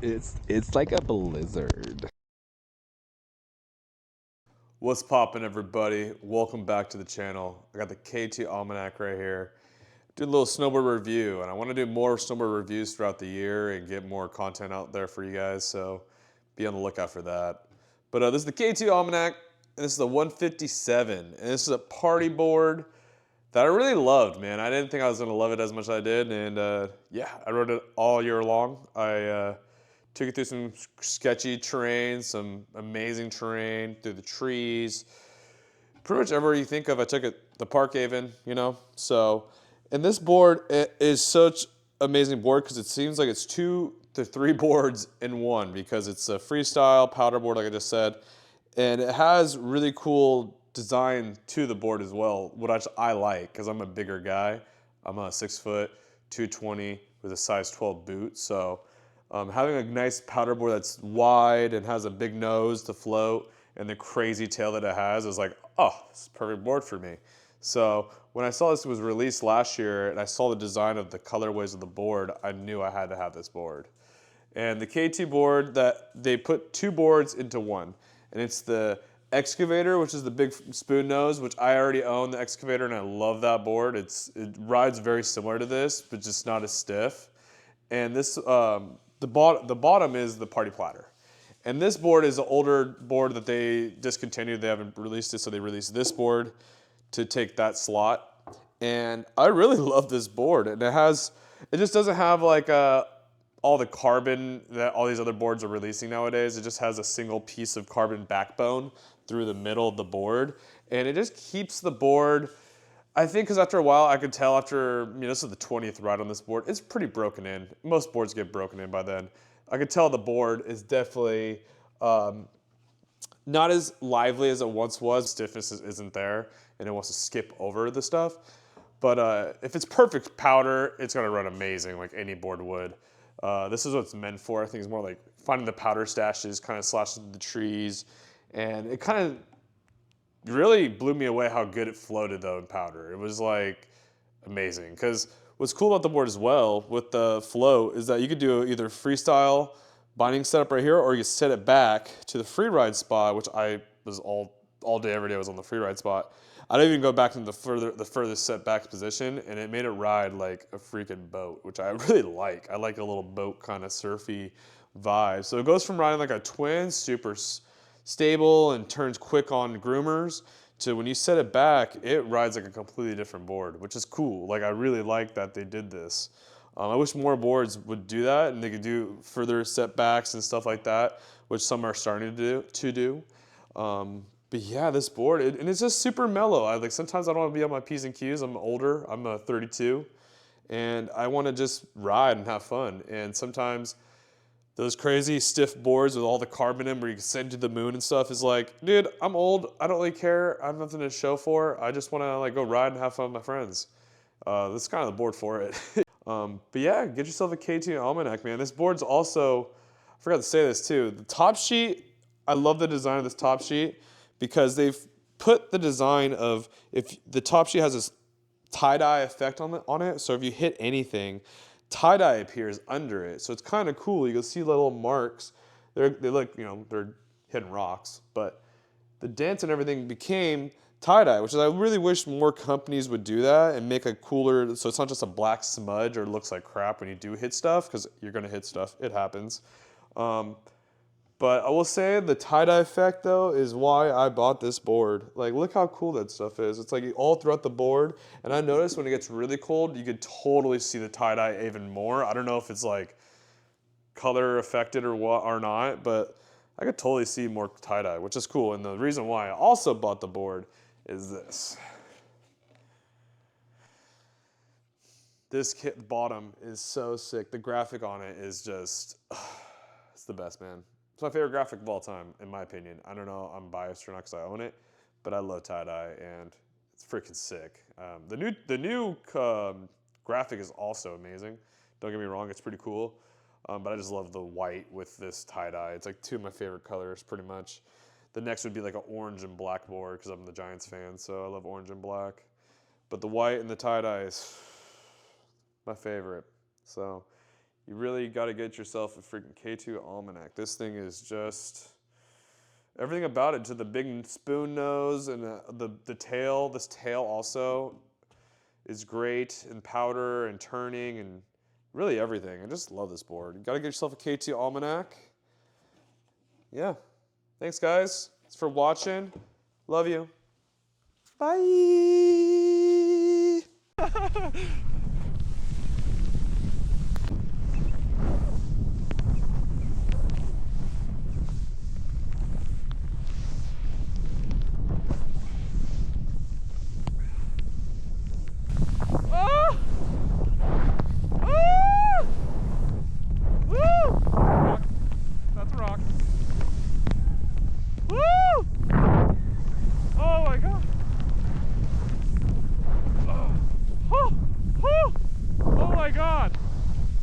It's like a blizzard. What's poppin', everybody? Welcome back to the channel. I got the K2 Almanac right here. Do a little snowboard review, and I want to do more snowboard reviews throughout the year and get more content out there for you guys, so be on the lookout for that. But this is the K2 Almanac, and this is the 157, and this is a party board that I really loved, man. I didn't think I was going to love it as much as I did, and yeah, I rode it all year long. I took it through some sketchy terrain, some amazing terrain, through the trees. Pretty much everywhere you think of, I took it. The Park Haven, you know? So, and this board is such amazing board because it seems like it's 2 to 3 boards in one because it's a freestyle powder board, like I just said. And it has really cool design to the board as well, which I like because I'm a bigger guy. I'm a 6 foot, 220 with a size 12 boot. So having a nice powder board that's wide and has a big nose to float and the crazy tail that it has is like, oh, this is a perfect board for me. So when I saw this was released last year and I saw the design of the colorways of the board, I knew I had to have this board. And the K2 board, that they put 2 boards into one. And it's the Excavator, which is the big spoon nose, which I already own the Excavator and I love that board. It rides very similar to this, but just not as stiff. And this, the bottom is the Party Platter. And this board is an older board that they discontinued. They haven't released it, so they released this board to take that slot. And I really love this board. And it just doesn't have like all the carbon that all these other boards are releasing nowadays. It just has a single piece of carbon backbone through the middle of the board. And it just keeps the board, I think because after a while, I could tell after, this is the 20th ride on this board, it's pretty broken in. Most boards get broken in by then. I could tell the board is definitely not as lively as it once was. Stiffness isn't there, and it wants to skip over the stuff. But if it's perfect powder, it's gonna run amazing, like any board would. This is what it's meant for. I think it's more like finding the powder stashes, kind of slashing the trees, and it kind of really blew me away how good it floated though in powder. It was like amazing. Because what's cool about the board as well with the float is that you could do either freestyle binding setup right here, or you set it back to the free ride spot, which I was all day, every day I was on the free ride spot. I didn't even go back to the furthest set back position, and it made it ride like a freaking boat, which I really like. I like a little boat kind of surfy vibe. So it goes from riding like a twin, super stable and turns quick on groomers, to when you set it back, it rides like a completely different board, which is cool. Like I really like that they did this. I wish more boards would do that and they could do further setbacks and stuff like that, which some are starting to do. But yeah, this board, and it's just super mellow. Sometimes I don't want to be on my P's and Q's. I'm older, I'm 32, and I want to just ride and have fun. And sometimes those crazy stiff boards with all the carbon in where you can send to the moon and stuff is like, dude, I'm old. I don't really care. I have nothing to show for. I just want to like go ride and have fun with my friends. That's kind of the board for it. But yeah, get yourself a K2 Almanac, man. This board's also, I forgot to say this too. The top sheet, I love the design of this top sheet because they've put the design of, if the top sheet has this tie-dye effect on it. So if you hit anything, tie-dye appears under it. So it's kind of cool. You can see little marks. They look, they're hidden rocks, but the dents and everything became tie-dye, which is, I really wish more companies would do that and make a cooler, so it's not just a black smudge or looks like crap when you do hit stuff, because you're gonna hit stuff, it happens. But I will say the tie-dye effect though is why I bought this board. Like, look how cool that stuff is. It's like all throughout the board, and I noticed when it gets really cold, you could totally see the tie-dye even more. I don't know if it's like color affected or what or not, but I could totally see more tie-dye, which is cool. And the reason why I also bought the board is this. This kit bottom is so sick. The graphic on it is just, it's the best, man. It's my favorite graphic of all time, in my opinion. I don't know, I'm biased or not because I own it, but I love tie-dye and it's freaking sick. The new graphic is also amazing. Don't get me wrong, it's pretty cool. But I just love the white with this tie-dye. It's like 2 of my favorite colors, pretty much. The next would be like an orange and black board because I'm the Giants fan, so I love orange and black. But the white and the tie-dye is my favorite. So you really got to get yourself a freaking K2 Almanac. This thing is just everything about it, to the big spoon nose and the tail. This tail also is great, and powder and turning and really everything. I just love this board. You got to get yourself a K2 Almanac. Yeah. Thanks, guys. Thanks for watching. Love you. Bye.